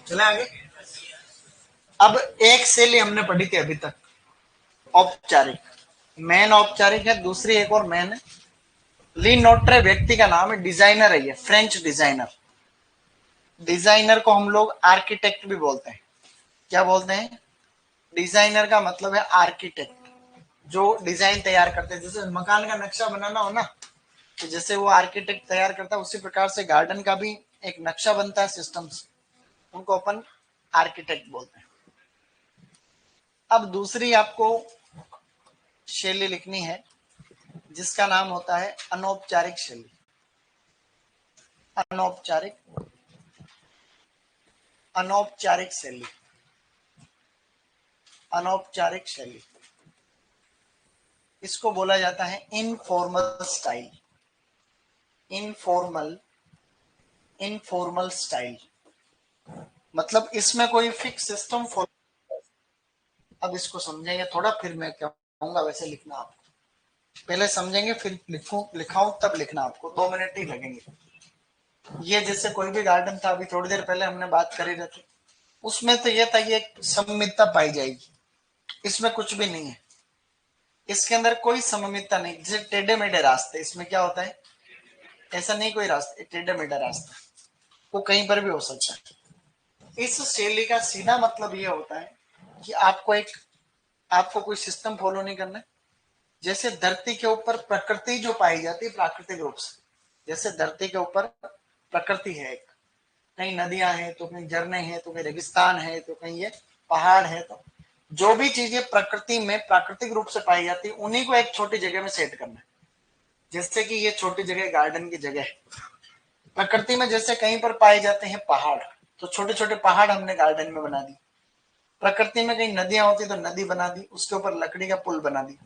चले आगे। अब एक शैली हमने पढ़ी थी अभी तक, औपचारिक। मैन औपचारिक है, दूसरी एक और मैन है। ली नोट्रे व्यक्ति का नाम है, डिजाइनर है, ये फ्रेंच डिजाइनर। डिजाइनर को हम लोग आर्किटेक्ट भी बोलते हैं। क्या बोलते हैं? डिजाइनर का मतलब है आर्किटेक्ट, जो डिजाइन तैयार करते हैं। जैसे मकान का नक्शा बनाना हो ना, तो जैसे वो आर्किटेक्ट तैयार करता है, उसी प्रकार से गार्डन का भी एक नक्शा बनता है सिस्टम से, उनको अपन आर्किटेक्ट बोलते हैं। अब दूसरी आपको शैली लिखनी है जिसका नाम होता है अनौपचारिक शैली। अनौपचारिक, अनौपचारिक शैली, अनौपचारिक शैली, इसको बोला जाता है informal style. Informal, informal style मतलब इसमें कोई फिक्स सिस्टम फॉलो। अब इसको समझेंगे थोड़ा, फिर मैं क्या कहूंगा वैसे लिखना। आपको पहले समझेंगे फिर लिखूं, लिखाऊं तब लिखना, आपको 2 मिनट ही लगेंगे। ये जैसे कोई भी गार्डन था, अभी थोड़ी देर पहले हमने बात करी रही थी, उसमें तो ये था ये सममितता पाई जाएगी, इसमें कुछ भी नहीं है। इसके अंदर कोई सममितता नहीं। जैसे टेढ़े मेढ़े रास्ते, इसमें क्या होता है, ऐसा नहीं कोई रास्ते टेढ़े मेढ़ा रास्ता, वो कहीं पर भी हो सकता है। इस शैली का सीधा मतलब ये होता है कि आपको कोई सिस्टम फॉलो नहीं करना है। जैसे धरती के ऊपर प्रकृति जो पाई जाती है प्राकृतिक रूप से, जैसे धरती के ऊपर प्रकृति है, एक कहीं नदियां हैं तो कहीं झरने हैं तो कहीं रेगिस्तान है तो कहीं ये पहाड़ है, तो जो भी चीजें प्रकृति में प्राकृतिक रूप से पाई जाती है उन्हीं को एक छोटी जगह में सेट करना है। जैसे कि ये छोटी जगह गार्डन की जगह है। प्रकृति में जैसे कहीं पर पाए जाते हैं पहाड़, तो छोटे छोटे पहाड़ हमने गार्डन में बना दी। प्रकृति में कहीं नदियां होती तो नदी बना दी, उसके ऊपर लकड़ी का पुल बना दी।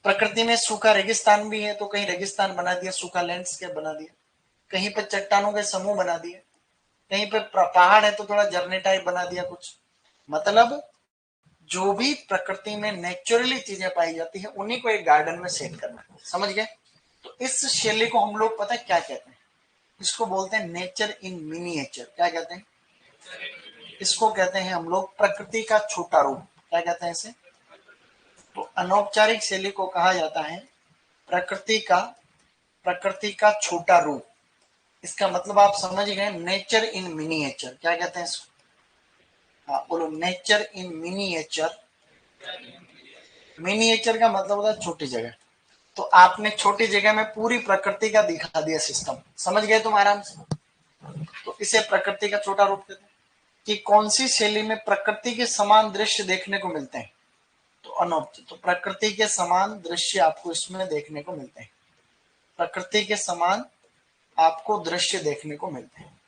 प्रकृति में सूखा रेगिस्तान भी है तो कहीं रेगिस्तान बना दिया, सूखा लैंडस्केप बना दिया। कहीं पर चट्टानों के समूह बना दिए, कहीं पे पहाड़ है तो थोड़ा झरने टाइप बना दिया कुछ। मतलब जो भी प्रकृति में नेचुरली चीजें पाई जाती है उन्हीं को एक गार्डन में सेट करना। समझ गए? तो इस शैली को हम लोग पता है क्या कहते हैं? इसको बोलते हैं नेचर इन मिनिएचर। क्या कहते हैं? इसको कहते हैं हम लोग प्रकृति का छोटा रूप। क्या कहते हैं इसे? तो अनौपचारिक शैली को कहा जाता है प्रकृति का, प्रकृति का छोटा रूप। इसका मतलब आप समझ गए, नेचर इन मिनिएचर। क्या कहते हैं इसको? हाँ बोलो, नेचर इन मिनिएचर। मिनिएचर का मतलब होता है छोटी जगह। तो आपने छोटी जगह में पूरी प्रकृति का दिखा दिया सिस्टम। समझ गए तुम आराम से? तो इसे प्रकृति का छोटा रूप कहते हैं। कि कौन सी शैली में प्रकृति के समान दृश्य देखने को मिलते हैं, तो अनौपचारिक। तो प्रकृति के समान दृश्य आपको इसमें देखने को मिलते हैं, प्रकृति के समान आपको दृश्य देखने को मिलते हैं।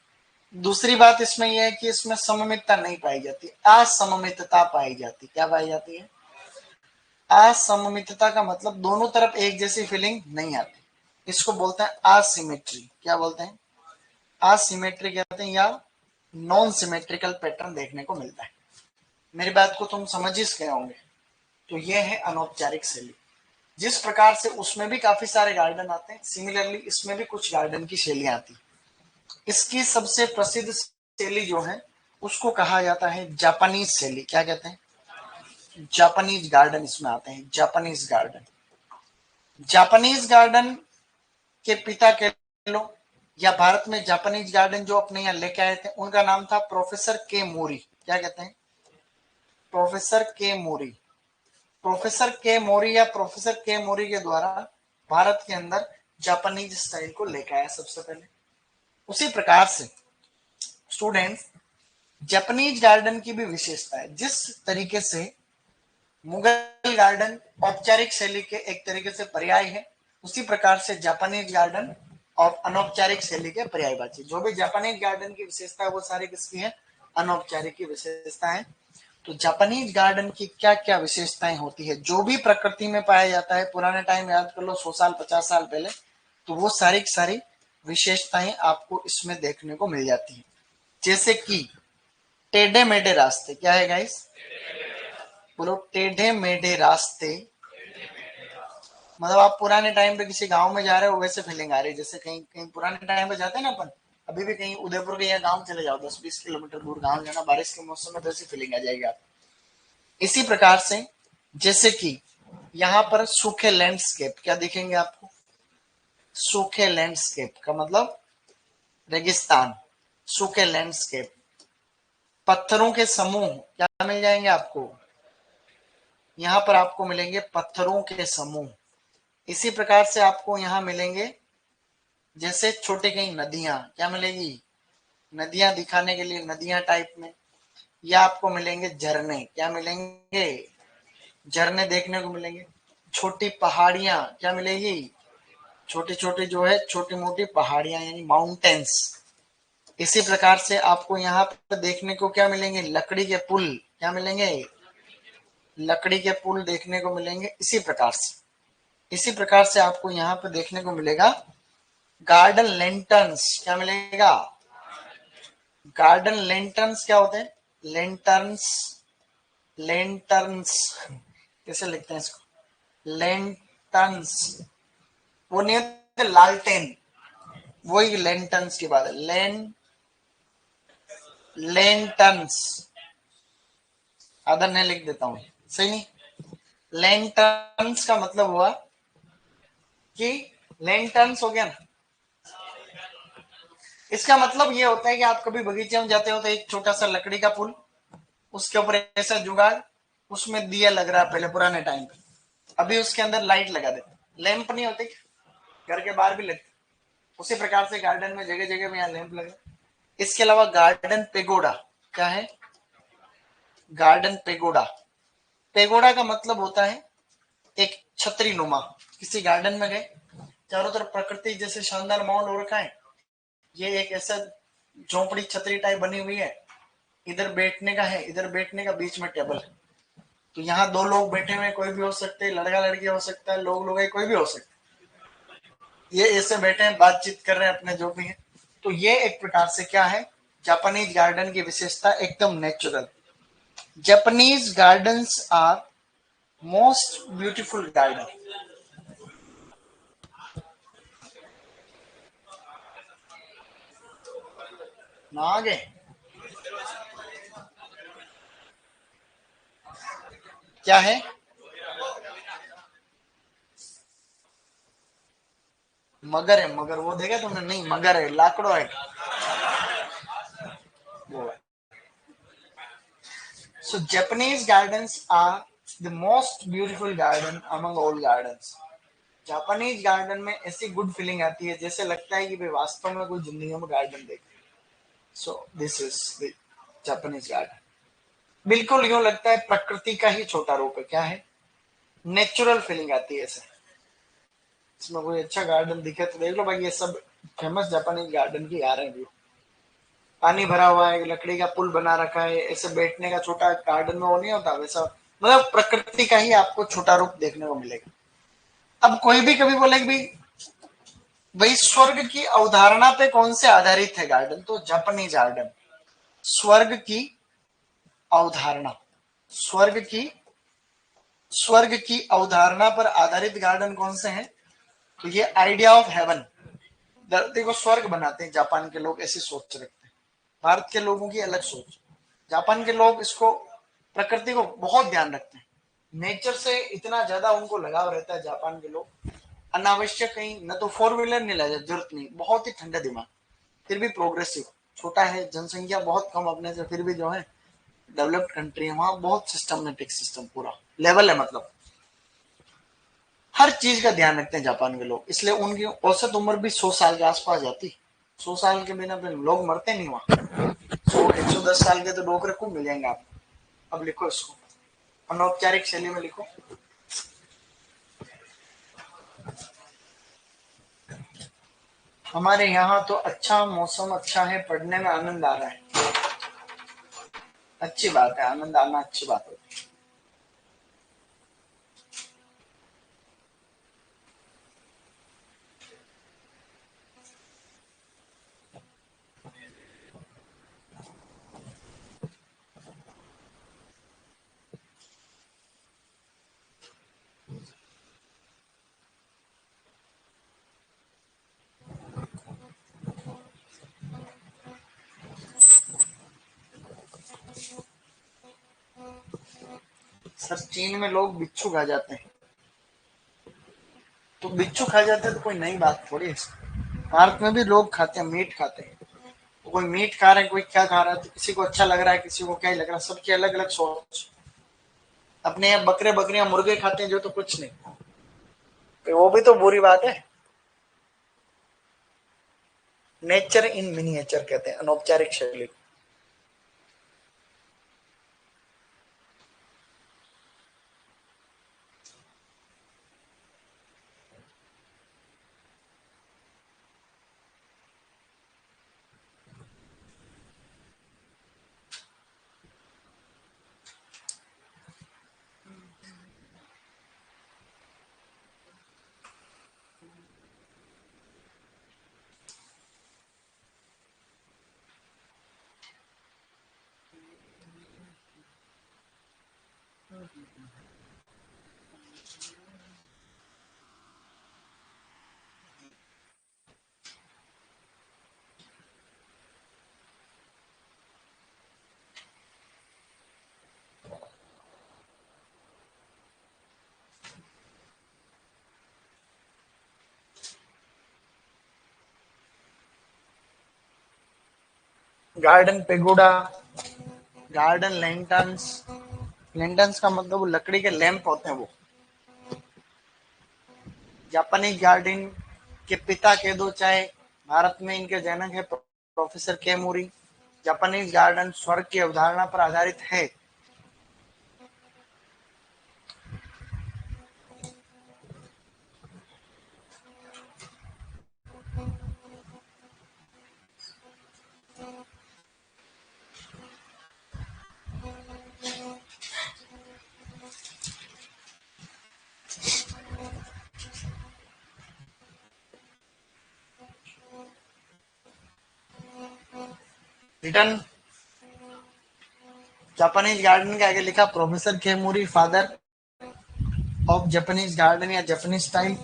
दूसरी बात इसमें यह है कि इसमें सममितता नहीं पाई जाती, असममितता पाई जाती। क्या पाई जाती है? असममितता का मतलब दोनों तरफ एक जैसी फीलिंग नहीं आती, इसको बोलते हैं असिमेट्री। क्या बोलते हैं? असिमेट्री कहते हैं, या नॉन सिमेट्रिकल पैटर्न देखने को मिलता है। मेरी बात को तुम समझ ही गए होंगे। तो यह है अनौपचारिक शैली। जिस प्रकार से उसमें भी काफी सारे गार्डन आते हैं, सिमिलरली इसमें भी कुछ गार्डन की शैलियां आती। इसकी सबसे प्रसिद्ध शैली जो है उसको कहा जाता है जापानीज शैली। क्या कहते हैं? जापानीज गार्डन इसमें आते हैं, जापानीज गार्डन। जापानीज गार्डन के पिता कह लो, या भारत में जापानीज गार्डन जो अपने यहाँ लेके आए थे, उनका नाम था प्रोफेसर के मोरी। क्या कहते हैं? प्रोफेसर के मोरी। प्रोफेसर के मोरी या प्रोफेसर के मोरी के द्वारा भारत के अंदर जापानीज स्टाइल को लेकर आया सबसे पहले। उसी प्रकार से स्टूडेंट्स, जापानीज गार्डन की भी विशेषता है। जिस तरीके से मुगल गार्डन औपचारिक शैली के एक तरीके से पर्याय है, उसी प्रकार से जापानीज गार्डन और अनौपचारिक शैली के पर्यायवाची। जो भी जापानीज गार्डन की विशेषता है वो सारी किसकी है? अनौपचारिक की विशेषता है। तो जापानीज गार्डन की क्या क्या विशेषताएं होती है, जो भी प्रकृति में पाया जाता है, पुराने टाइम याद कर लो 100 साल 50 साल पहले, तो वो सारी की सारी विशेषताएं आपको इसमें देखने को मिल जाती है। जैसे कि टेढ़े मेढ़े रास्ते। क्या है गाइस? बोलो, टेढ़े मेढ़े रास्ते। मतलब आप पुराने टाइम पे किसी गांव में जा रहे हो वैसे फीलिंग आ रही है। जैसे कहीं कहीं पुराने टाइम पे जाते हैं ना अपन, अभी भी कहीं उदयपुर के या गांव चले जाओ, 10-20 किलोमीटर दूर गांव जाना, बारिश के मौसम में तो ऐसी फीलिंग आ जाएगी आप। इसी प्रकार से जैसे कि यहाँ पर सूखे लैंडस्केप क्या दिखेंगे आपको? सूखे लैंडस्केप का मतलब रेगिस्तान, सूखे लैंडस्केप। पत्थरों के समूह क्या मिल जाएंगे आपको? यहाँ पर आपको मिलेंगे पत्थरों के समूह। इसी प्रकार से आपको यहाँ मिलेंगे जैसे छोटे कहीं नदियां। क्या मिलेगी? नदियां दिखाने के लिए नदियां टाइप में। या आपको मिलेंगे झरने। क्या मिलेंगे? झरने देखने को मिलेंगे। छोटी पहाड़ियां क्या मिलेगी? छोटी छोटी जो है छोटी मोटी पहाड़ियां यानी माउंटेन्स। इसी प्रकार से आपको यहाँ पर देखने को क्या मिलेंगे? लकड़ी के पुल। क्या मिलेंगे? लकड़ी के पुल देखने को मिलेंगे। इसी प्रकार से आपको यहाँ पे देखने को मिलेगा गार्डन लेंटर्न्स। क्या मिलेगा? गार्डन लेंटर्न्स क्या होते हैं? लेंटर्न्स, लेंटर्न्स कैसे लिखते हैं इसको? लेंटर्न्स। वो नहीं होते लालटेन, वही लेंटर्न्स की बात है। लेंटर्न्स अदर नहीं लिख देता हूं, सही नहीं। लेंटर्न्स का मतलब हुआ कि लेंटर्न्स हो गया ना, इसका मतलब ये होता है कि आप कभी बगीचे में जाते हो तो एक छोटा सा लकड़ी का पुल, उसके ऊपर ऐसा जुगाड़, उसमें दिया लग रहा है पहले पुराने टाइम पे, अभी उसके अंदर लाइट लगा देते। लैंप नहीं होते घर के बाहर भी लगते, उसी प्रकार से गार्डन में जगह जगह में यहाँ लैंप लगे। इसके अलावा गार्डन पेगोडा। क्या है? Garden pagoda. पेगोडा का मतलब होता है एक छतरी नुमा। किसी गार्डन में गए, चारों तरफ प्रकृति जैसे शानदार माहौल हो रखा है, ये एक ऐसा झोपड़ी छतरी टाइप बनी हुई है, इधर बैठने का है, इधर बैठने का, बीच में टेबल है। तो यहाँ दो लोग बैठे हुए कोई भी हो सकते हैं, लड़का लड़की हो सकता है, लोग लोग कोई भी हो सकता है। ये ऐसे बैठे हैं, बातचीत कर रहे हैं अपने जो भी है। तो ये एक प्रकार से क्या है? जापानीज गार्डन की विशेषता एकदम natural. Japanese gardens are most beautiful garden. ना आगे क्या है? मगर है, मगर वो देखा तुमने? नहीं, मगर है, लाकड़ो है वो है। So Japanese gardens are the most beautiful garden among all gardens. Japanese garden में ऐसी गुड फीलिंग आती है जैसे लगता है कि भाई वास्तव में कोई जिंदगी में गार्डन देख। So this is the Japanese garden. बिल्कुल यूं लगता है प्रकृति का ही छोटा रूप है। क्या है? नेचुरल फीलिंग आती है ऐसे। इसमें कोई अच्छा गार्डन दिखे तो देख लो भाई, ये सब फेमस जापानीज गार्डन की आ रहे हैं व्यू। पानी भरा हुआ है, लकड़ी का पुल बना रखा है, ऐसे बैठने का छोटा गार्डन में वो नहीं होता वैसा। मतलब प्रकृति का ही आपको छोटा रूप देखने को मिलेगा। अब कोई भी कभी बोले कि भाई भाई स्वर्ग की अवधारणा पे कौन से आधारित है गार्डन, तो जापानीज गार्डन। स्वर्ग की अवधारणा, स्वर्ग की स्वर्ग की अवधारणा पर आधारित गार्डन कौन से हैं? तो ये आइडिया ऑफ हेवन, धरती को स्वर्ग बनाते हैं जापान के लोग, ऐसी सोच रखते हैं। भारत के लोगों की अलग सोच। जापान के लोग इसको, प्रकृति को बहुत ध्यान रखते हैं। नेचर से इतना ज्यादा उनको लगाव रहता है जापान के लोग। अनावश्यक कहीं न तो फोर व्हीलर नहीं लगा, जरूरत नहीं, बहुत ही ठंडा दिमाग। फिर भी प्रोग्रेसिव। छोटा है, जनसंख्या बहुत कम अपने से, फिर भी जो है डेवलप्ड कंट्री है, वहां बहुत सिस्टमेटिक सिस्टम पूरा लेवल है। मतलब हर चीज का ध्यान रखते हैं जापान के लोग, इसलिए उनकी औसत उम्र भी 100 साल के आसपास जाती। 100 साल के बिना फिर लोग मरते नहीं वहां। 100 110 साल के तो डोकरे खूब मिल जाएंगे आपको। अब लिखो इसको, अनौपचारिक शैली में लिखो। हमारे यहाँ तो अच्छा मौसम, अच्छा है, पढ़ने में आनंद आ रहा है। अच्छी बात है, आनंद आना अच्छी बात है। सर चीन में लोग बिच्छू खा जाते हैं, तो बिच्छू खा जाते हैं तो कोई नई बात थोड़ी है। भारत में भी लोग खाते हैं, मीट खाते हैं। तो कोई मीट खा रहा है, कोई क्या खा रहा है, तो किसी को अच्छा लग रहा है, किसी को क्या ही लग रहा है, सबकी अलग अलग सोच। अपने यहाँ बकरे बकरियां मुर्गे खाते हैं जो, तो कुछ नहीं, तो वो भी तो बुरी बात है। नेचर इन मिनिएचर कहते हैं अनौपचारिक शैली। Garden pagoda, garden lanterns. Lanterns का मतलब वो लकड़ी के लैंप होते हैं वो। जापानी गार्डन के पिता कह दो चाहे, भारत में इनके जनक है प्रोफेसर केमूरी। जापानीज गार्डन स्वर्ग की अवधारणा पर आधारित है। रिटर्न जापानीज गार्डन के आगे लिखा professor Kemuri, father of Japanese garden या जापानीज स्टाइल।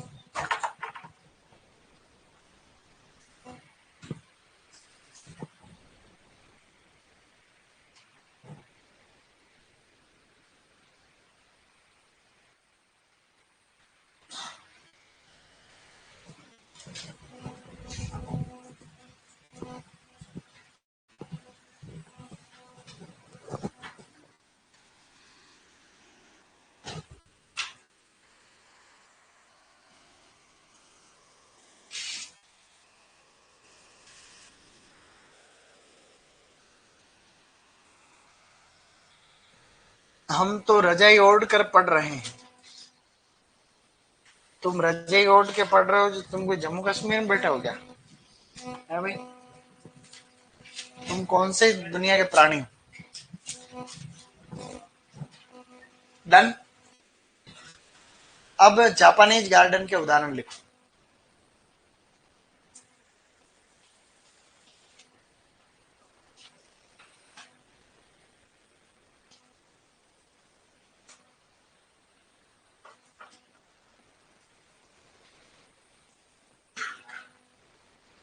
हम तो रजाई ओढ़ कर पढ़ रहे हैं। तुम रजाई ओढ़ के पढ़ रहे हो, जो तुम कोई जम्मू कश्मीर में बैठे हो क्या है भाई? तुम कौन से दुनिया के प्राणी हो? डन। अब जापानीज गार्डन के उदाहरण लिखो।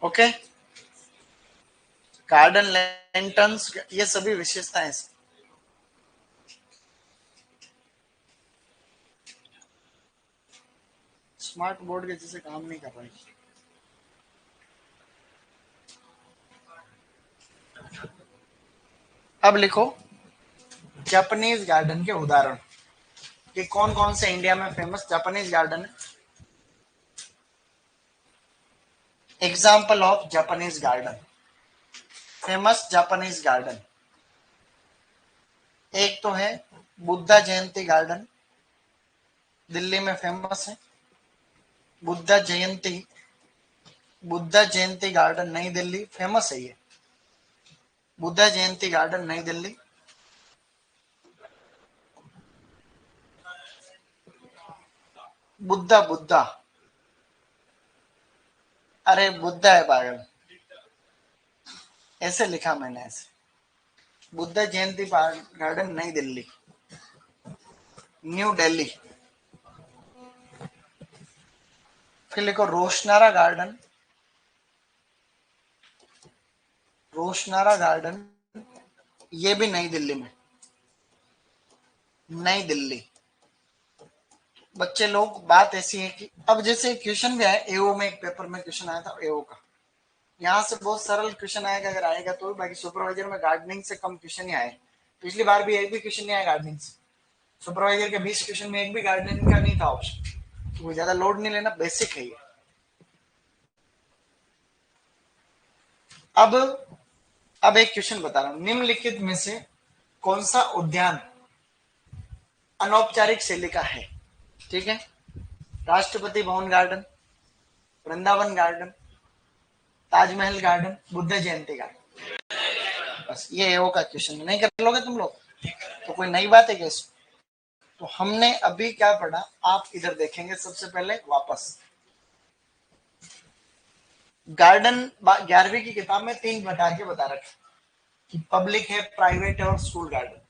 ओके, गार्डन लैंटर्न्स, ये सभी विशेषताएं। स्मार्ट बोर्ड के जैसे काम नहीं कर रहे। अब लिखो जापानीज गार्डन के उदाहरण कि कौन कौन से इंडिया में फेमस जापानीज गार्डन है। Example of Japanese garden, famous Japanese garden. एक तो है बुद्धा जयंती गार्डन, दिल्ली में फेमस है। बुद्धा जयंती, बुद्धा जयंती गार्डन नई दिल्ली, फेमस है ये। बुद्धा जयंती गार्डन नई दिल्ली। बुद्धा बुद्धा, अरे बुद्धा है पागल, ऐसे लिखा मैंने ऐसे। बुद्धा जयंती गार्डन नई दिल्ली, न्यू दिल्ली। फिर लिखो रोशनारा गार्डन, रोशनारा गार्डन, ये भी नई दिल्ली में, नई दिल्ली। बच्चे लोग, बात ऐसी है कि अब जैसे क्वेश्चन भी आया एओ में, एक पेपर में क्वेश्चन आया था एओ का, यहाँ से बहुत सरल क्वेश्चन आएगा अगर आएगा तो, बाकी सुपरवाइजर में गार्डनिंग से कम क्वेश्चन ही आए। पिछली बार भी एक भी क्वेश्चन नहीं आया गार्डनिंग से। सुपरवाइजर के 20 क्वेश्चन में एक भी गार्डनिंग का नहीं था ऑप्शन, तो ज्यादा लोड नहीं लेना, बेसिक है ये। अब एक क्वेश्चन बता रहा हूं, निम्नलिखित में से कौन सा उद्यान अनौपचारिक शैली का है? ठीक है, Rashtrapati Bhavan garden, Vrindavan garden, Taj Mahal garden, Buddha Jayanti garden. बस ये एओ का क्वेश्चन, नहीं कर लोगे तुम लोग तो कोई नई बात है क्या इसमें? तो हमने अभी क्या पढ़ा, आप इधर देखेंगे सबसे पहले वापस। गार्डन 11वीं की किताब में 3 प्रकार के बता रखे कि पब्लिक है, प्राइवेट है और स्कूल गार्डन।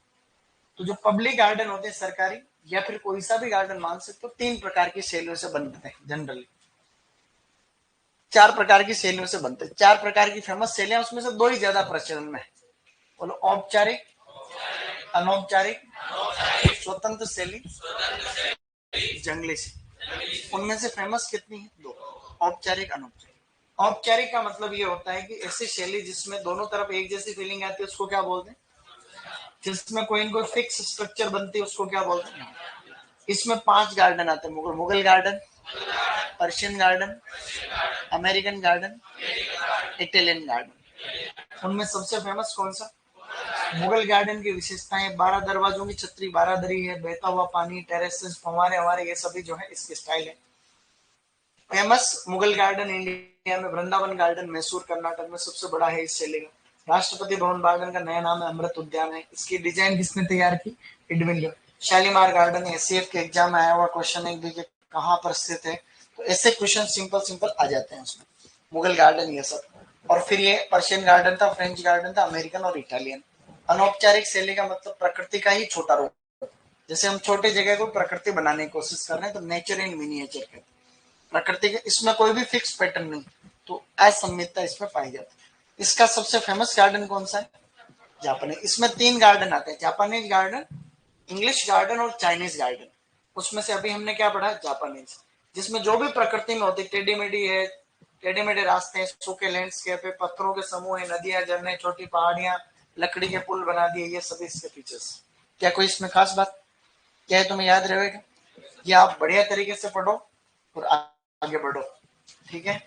तो जो पब्लिक गार्डन होते हैं सरकारी, या फिर कोई सा भी गार्डन मान सकते हो, 3 प्रकार की शैलियों से बनते हैं जनरली। 4 प्रकार की शैलियों से बनते हैं, 4 प्रकार की फेमस शैलियां, उसमें से 2 ही ज्यादा प्रचलन में है। बोलो, औपचारिक, अनौपचारिक, स्वतंत्र शैली, जंगली शैली। उनमें से फेमस कितनी है? 2, औपचारिक, अनौपचारिक। औपचारिक का मतलब ये होता है कि ऐसी शैली जिसमें दोनों तरफ एक जैसी फीलिंग आती है, उसको क्या बोलते हैं? जिसमें कोई कोई फिक्स स्ट्रक्चर बनती है, उसको क्या बोलते हैं? इसमें 5 गार्डन आते हैं, Mughal garden, Persian garden, American garden, Italian garden. उनमें सबसे फेमस कौन सा? मुगल गार्डन की विशेषताएं, 12 दरवाजों की छतरी, 12 दरी है, बहता हुआ पानी, टेरेसेस, फंवारे हमारे, ये सभी जो है इसके स्टाइल है। फेमस मुगल गार्डन इंडिया में वृंदावन गार्डन, मैसूर कर्नाटक में सबसे बड़ा है इस शैली का। राष्ट्रपति भवन गार्डन का नया नाम है अमृत उद्यान है। इसकी डिजाइन किसने तैयार की? एडविन लियो। शालीमार गार्डन एससीएफ के एग्जाम में आया हुआ क्वेश्चन है कि कहाँ पर स्थित है, तो ऐसे क्वेश्चन सिंपल सिंपल आ जाते हैं उसमें। मुगल गार्डन ये सब। और फिर ये पर्शियन गार्डन था, फ्रेंच गार्डन था, अमेरिकन और इटालियन। अनौपचारिक शैली का मतलब प्रकृति का ही छोटा रूप। जैसे हम छोटे जगह को प्रकृति बनाने की कोशिश कर रहे हैं, तो नेचर इन मिनिएचर कहते हैं। प्रकृति के, इसमें कोई भी फिक्स पैटर्न नहीं, तो असममितता इसमें पाई जाती है। इसका सबसे फेमस गार्डन कौन सा है? जापानीज। इसमें 3 गार्डन आते हैं, जापानीज गार्डन, इंग्लिश गार्डन और चाइनीज गार्डन। उसमें से अभी हमने क्या पढ़ा? जापानीज, जिसमें जो भी प्रकृति में होती है, टेढ़ी मेढ़ी है, टेढ़े मेढ़े रास्ते हैं, सूखे लैंडस्केप है, पत्थरों के समूह है, नदियां, झरने, छोटी पहाड़ियां, लकड़ी के पुल बना दिए, ये सभी इसके फीचर्स। क्या कोई इसमें खास बात क्या है, तुम्हें याद रहेगा? ये आप बढ़िया तरीके से पढ़ो और आगे बढ़ो, ठीक है।